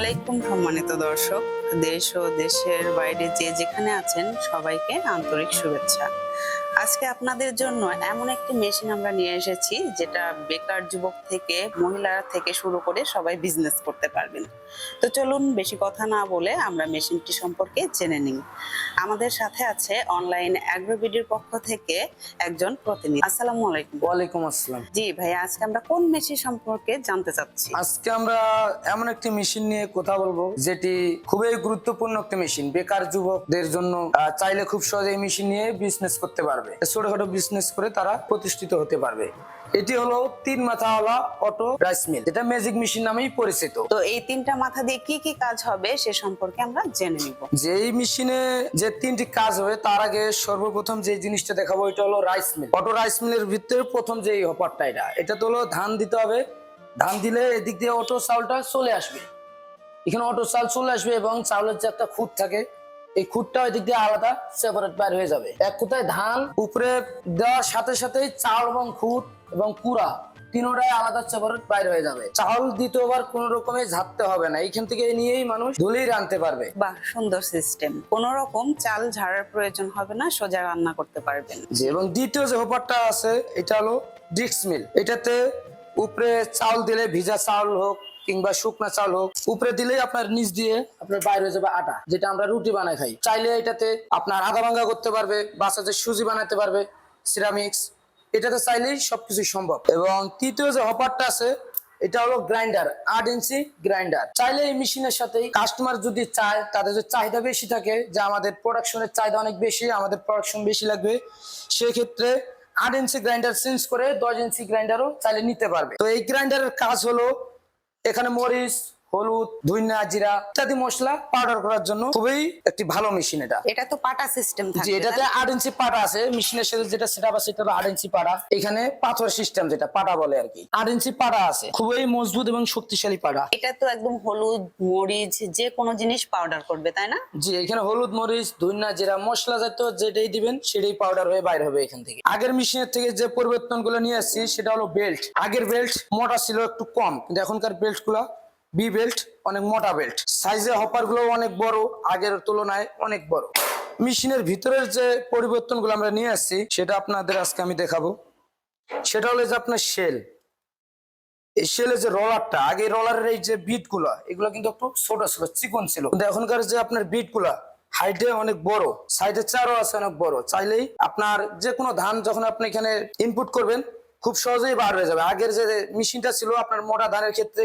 আলাইকুম সম্মানিত দর্শক, দেশ ও দেশের বাইরে যে যেখানে আছেন সবাইকে আন্তরিক শুভেচ্ছা। আজকে আপনাদের জন্য এমন একটি মেশিন আমরা নিয়ে এসেছি যেটা বেকার যুবক থেকে মহিলারা থেকে শুরু করে সবাই বিজনেস করতে পারবেন। তো চলুন বেশি কথা না বলে আমরা মেশিনটি সম্পর্কে জেনে নিই। আমাদের সাথে আছে অনলাইন অ্যাগ্রোবিডির পক্ষ থেকে একজন প্রতিনিধি। আসসালামু আলাইকুম। ওয়ালাইকুম আসসালাম। জি ভাইয়া, আজকে আমরা কোন মেশিন সম্পর্কে জানতে চাচ্ছি? আজকে আমরা এমন একটি মেশিন নিয়ে কথা বলবো যেটি খুবই গুরুত্বপূর্ণ একটি মেশিন, বেকার যুবকদের জন্য চাইলে খুব সহজে এই মেশিন নিয়ে বিজনেস করতে পারবে, ছোটখাটো বিজনেস করে তারা প্রতিষ্ঠিত হতে পারবে। এটি হলো 3 মাথাওয়ালা অটো রাইস মিল, যেটা ম্যাজিক মেশিন নামেই পরিচিত। তো এই 3টা মাথা দিয়ে কি কি কাজ হবে সে সম্পর্কে আমরা জেনে নিব। যে এই মেশিনে যে 3টি কাজ হবে তার আগে সর্বপ্রথম যে জিনিসটা দেখাবো এটা হলো রাইস মিল। অটো রাইস মিলের ভিতরে প্রথম যে হপারটা এটা তো হলো ধান দিতে হবে। ধান দিলে এদিক দিয়ে অটো চাউলটা চলে আসবে, এখানে অটো চাল চলে আসবে এবং চাউলের যে একটা খুঁট থাকে এই খুঁটটা ওই দিক দিয়ে আলাদা সেপারেট বাইর হয়ে যাবে। এক কথায় ধান উপরে দেওয়ার সাথে সাথেই চাউল এবং খুঁট এবং কুড়া তিনটাই আলাদা সেপারেট বাইর হয়ে যাবে। চাউল দ্বিতীয়বার কোন রকমে ঝাড়তে হবে না, এইখান থেকে নিয়েই মানুষ ধুলেই রাঁধতে পারবে। বাহ, সুন্দর সিস্টেম। কোন রকম চাল ঝাড়ার প্রয়োজন হবে না, সোজা রান্না করতে পারবেন। জি, এবং দ্বিতীয় যে হোপারটা আছে এটা হলো ডিক্স মিল। এটাতে উপরে চাউল দিলে, ভিজা চাউল হোক কিংবা শুকনা চাউল হোক, উপরে দিলেই আপনার নিচ দিয়ে আপনার বাইরে হয়ে যাবে আটা, যেটা আমরা রুটি বানাই খাই। চাইলে এটাতে আপনার আধা ভাঙ্গা করতে পারবে, বাচ্চাদের সুজি বানাতে পারবে, সিরামিক্স, এটাতে চাইলেই সবকিছু সম্ভব। এবং তৃতীয় যে হপারটা আছে এটা হলো গ্রাইন্ডার, 8 ইঞ্চি গ্রাইন্ডার। চাইলে এই মেশিনের সাথে কাস্টমার যদি চায়, তাদের যদি চাহিদা বেশি থাকে যে আমাদের প্রোডাকশনের চাহিদা অনেক বেশি, আমাদের প্রোডাকশন বেশি লাগবে, সেক্ষেত্রে 8 ইঞ্চি গ্রাইন্ডার চেঞ্জ করে 10 ইঞ্চি গ্রাইন্ডারও চাইলে নিতে পারবে। তো এই গ্রাইন্ডারের কাজ হলো এখানে মরিচ, হলুদ, ধইনা, জিরা ইত্যাদি মশলা পাউডার করার জন্য খুবই একটি ভালো মেশিন। এটা তো পাটা সিস্টেম জি, থাকে। এটাতে 8 ইঞ্চি পাটা আছে। মেশিনের সাথে যেটা সেটআপ আছে এটা হলো 8 ইঞ্চি পাটা। এখানে পাথর সিস্টেম, যেটা পাটা বলে আর কি, 8 ইঞ্চি পাটা আছে, খুবই মজবুত এবং শক্তিশালী পাটা। এটা তো একদম হলুদ মরিচ যে কোনো জিনিস পাউডার করবে, তাই না? জি, এখানে হলুদ, মরিচ, ধইনা, জিরা মশলা জাতীয় যেটাই দিবেন সেটাই পাউডার হয়ে বাইর হবে এখান থেকে। আগের মেশিনের থেকে যে পরিবর্তনগুলো নিয়ে আসছি সেটা হলো বেল্ট। আগের বেল্ট মোটা ছিল একটু কম, কিন্তু এখনকার বেল্ট গুলা বি বেল্ট, অনেক মোটা বেল্ট। সাইজে হপার গুলো অনেক বড়, আগের তুলনায় অনেক বড়। মেশিনের ভিতরের যে পরিবর্তনগুলো আমরা নিয়ে আসছি সেটা আপনাদের আজকে আমি দেখাবো। সেটা হলো যে আপনার শেল, এই শেলের যে রলারটা, আগে রলারের এই যে বিট গুলা এগুলো কিন্তু একটু ছোট ছিল, চিকন ছিল, কিন্তু এখনকার যে আপনার বিট গুলা হাইটে অনেক বড়, সাইডে চারও আছে অনেক বড়। চাইলেই আপনার যে কোনো ধান যখন আপনি এখানে ইনপুট করবেন খুব সহজেই বার হয়ে যাবে। আগের যে মেশিনটা ছিল আপনার মোটা ধানের ক্ষেত্রে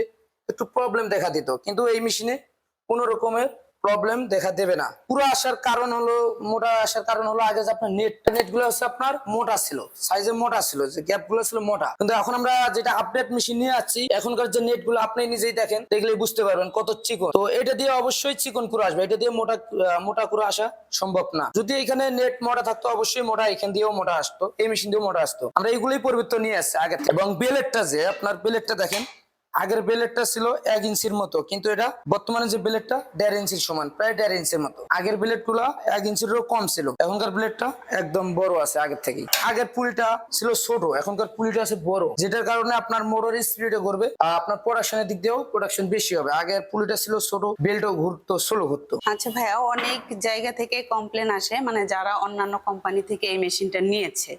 একটু প্রবলেম দেখা দিত, কিন্তু এই মেশিনে কোনো রকমের প্রবলেম দেখা দেবে না। পুরো আসার কারণ হলো, মোটা আসার কারণ হলো আগে যে আপনার নেট গুলো হচ্ছে আপনার মোটা ছিল, সাইজে মোটা ছিল, যে গ্যাপ গুলো ছিল মোটা। কিন্তু এখন আমরা যেটা আপডেট মেশিন নিয়ে আসছি, এখনকার যে নেট গুলো আপনি নিজেই দেখেন, দেখলেই বুঝতে পারবেন কত চিকন। তো এটা দিয়ে অবশ্যই চিকন করে আসবে, এটা দিয়ে মোটা করে আসা সম্ভব না। যদি এখানে নেট মোটা থাকতো অবশ্যই মোটা এখান দিয়েও মোটা আসতো, এই মেশিন দিয়েও মোটা আসতো। আমরা এইগুলোই পরিবর্তন নিয়ে আসছি আগে থেকে। এবং বেলেটটা, যে আপনার বেলেটটা দেখেন, আগের বেলেটটা ছিল 1 ইঞ্চির মতো, কিন্তু এটা বর্তমানে যে বেলেটটা 1.5 ইঞ্চির সমান, প্রায় 1.5 ইঞ্চির মতো। আগের বেলেট গুলা 1 ইঞ্চিরও কম ছিল, এখনকার বেলেটটা একদম বড় আছে আগের থেকে। আগের পুলিটা ছিল ছোট, এখনকার পুলিটা আছে বড়, যেটার কারণে আপনার মোটর স্পিডে ঘুরবে, আপনার প্রোডাকশনের দিক দিয়েও প্রোডাকশন বেশি হবে। আগের পুলিটা ছিল ছোট, বেল্টও ঘুরতো, স্লো ঘুরতো। আচ্ছা ভাইয়া, অনেক জায়গা থেকে কমপ্লেন আসে, মানে যারা অন্যান্য কোম্পানি থেকে এই মেশিনটা নিয়েছে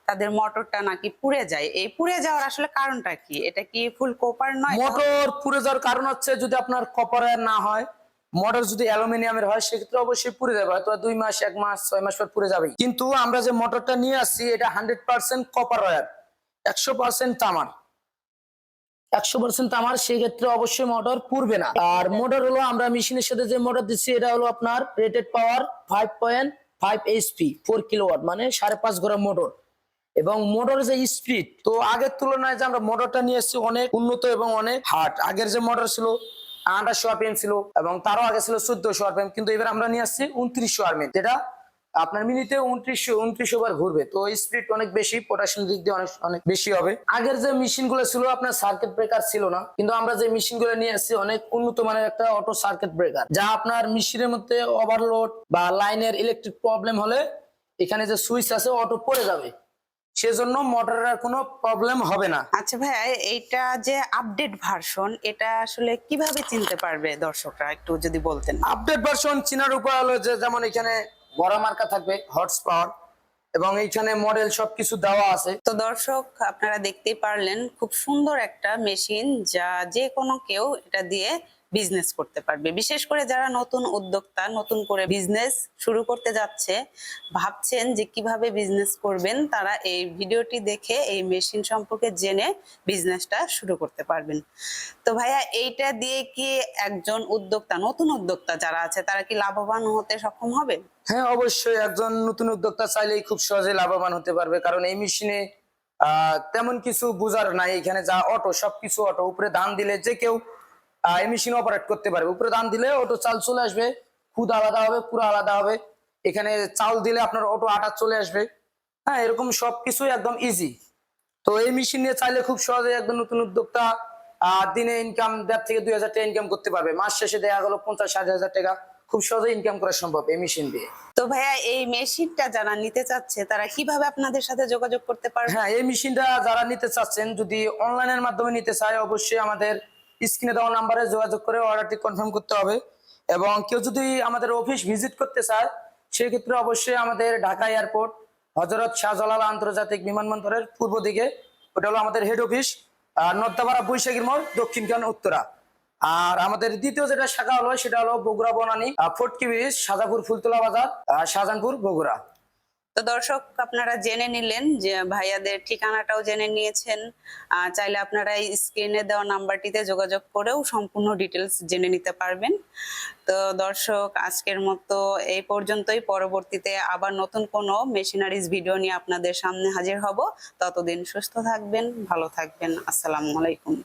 তাদের মোটরটা নাকি পুড়ে যায়। এই পুড়ে যাওয়ার আসলে কারণটা কি? এটা কি ফুল কপার নয়? মোটর পুড়ে যাওয়ার কারণ হচ্ছে যদি আপনার কপারের না হয়, মোটর যদি অ্যালুমিনিয়ামের হয় সেক্ষেত্রে অবশ্যই পুড়ে যাবে, হয়তো 2 মাস, 1 মাস, 6 মাস পর পুড়ে যাবে। কিন্তু আমরা যে মোটরটা নিয়ে আসছি এটা 100% কপার ওয়্যার, 100% তামার, 100% তামার, সেই ক্ষেত্রে অবশ্যই মোটর পুড়বে না। আর মোটর হলো আমরা মেশিনের সাথে যে মোটর দিচ্ছি এটা হলো আপনার রেটেড পাওয়ার 5.5 এইচপি, 4 কিলোওয়াট, মানে 5.5 ঘোড়া মোটর। এবং মোটরের যে স্পিড, তো আগের তুলনায় যে আমরা মোটরটা নিয়ে এসেছি অনেক উন্নত এবং অনেক হার্ড। আগের যে মোটর ছিল 2800 আরপিএম ছিল, এবং তারও আগে ছিল 1400 আরপিএম, কিন্তু এবার আমরা নিয়ে আসছি 2900 আরপিএম, যেটা আপনার মিনিটে 2900 বার ঘুরবে। তো স্পিড অনেক বেশি, পটাশিয়াম দিক দিয়ে অনেক অনেক বেশি হবে। আগের যে মেশিন গুলো ছিল আপনার সার্কিট ব্রেকার ছিল না, কিন্তু আমরা যে মেশিন গুলো নিয়ে আসছি অনেক উন্নত মানের একটা অটো সার্কিট ব্রেকার, যা আপনার মেশিনের মধ্যে ওভারলোড বা লাইনের ইলেকট্রিক প্রবলেম হলে এখানে যে সুইচ আছে অটো পড়ে যাবে, সেজন্য মোটরের আর কোনো প্রবলেম হবে না। আচ্ছা ভাইয়া, এইটা যে আপডেট ভার্সন, এটা আসলে কিভাবে চিনতে পারবে দর্শকরা, একটু যদি বলতেন। আপডেট ভার্সন চিনার উপায় হলো যে যেমন এখানে বড় মার্কা থাকবে হর্স পাওয়ার এবং এইখানে মডেল সবকিছু দেওয়া আছে। তো দর্শক, আপনারা দেখতেই পারলেন খুব সুন্দর একটা মেশিন, যা যে কোনো কেউ এটা দিয়ে বিজনেস করতে পারবে। বিশেষ করে যারা নতুন উদ্যোক্তা, নতুন করে বিজনেস শুরু করতে যাচ্ছে, ভাবছেন যে কিভাবে বিজনেস করবেন, তারা এই ভিডিওটি দেখে এই মেশিন সম্পর্কে জেনে বিজনেসটা শুরু করতে পারবেন। তো ভাইয়া, এইটা দিয়ে কি একজন উদ্যোক্তা, নতুন উদ্যোক্তা যারা আছে, তারা কি লাভবান হতে সক্ষম হবে? হ্যাঁ, অবশ্যই একজন নতুন উদ্যোক্তা চাইলেই খুব সহজে লাভবান হতে পারবে, কারণ এই মেশিনে তেমন কিছু বুঝার নাই। এখানে যা অটো, সবকিছু অটো। উপরে দান দিলে যে কেউ এই মেশিন অপারেট করতে পারবে। উপরে দান দিলে অটো চাল চলে আসবে, খুদ আলাদা হবে, পুরো আলাদা হবে। এখানে চাল দিলে আপনার অটো আটা চলে আসবে। হ্যাঁ, এরকম সবকিছুই একদম ইজি। তো এই মেশিন নিয়ে চাইলে খুব সহজে একদম নতুন উদ্যোক্তা দিনে ইনকাম 1.5 থেকে 2,000 টাকা ইনকাম করতে পারবে। মাস শেষে দেখা গেল 50-60 হাজার টাকা খুব সহজে ইনকাম করা সম্ভব এই মেশিন দিয়ে। তো ভাইয়া, এই মেশিনটা যারা নিতে চাচ্ছে, তারা কিভাবে আপনাদের সাথে যোগাযোগ করতে পারবে? হ্যাঁ, এই মেশিনটা যারা নিতে চাচ্ছেন, যদি অনলাইনের মাধ্যমে নিতে চায়, অবশ্যই আমাদের স্ক্রিনে দেওয়া নাম্বারে যোগাযোগ করে অর্ডারটি কনফার্ম করতে হবে। এবং কেউ যদি আমাদের অফিস ভিজিট করতে চায়, সেক্ষেত্রে অবশ্যই আমাদের ঢাকা এয়ারপোর্ট হযরত শাহজালাল আন্তর্জাতিক বিমানবন্দরের পূর্ব দিকে, ওটা হলো আমাদের হেড অফিস, নর্দাপাড়া বৈশাখীর মোড়, দক্ষিণখান উত্তরা। আর আমাদের দ্বিতীয় যেটা শাখা হলো সেটা হলো বগুড়া বনানী, ফটকি ব্রিজ, সাজাপুর ফুলতলা বাজার, শাহজাহানপুর, বগুড়া। তো দর্শক, আপনারা জেনে নিলেন যে ভাইয়াদের ঠিকানাটাও জেনে নিয়েছেন। চাইলে আপনারা এই স্ক্রিনে দেওয়া নাম্বারটিতে যোগাযোগ করেও সম্পূর্ণ ডিটেলস জেনে নিতে পারবেন। তো দর্শক, আজকের মতো এই পর্যন্তই। পরবর্তীতে আবার নতুন কোনো মেশিনারিজ ভিডিও নিয়ে আপনাদের সামনে হাজির হব। ততদিন সুস্থ থাকবেন, ভালো থাকবেন। আসসালামু আলাইকুম।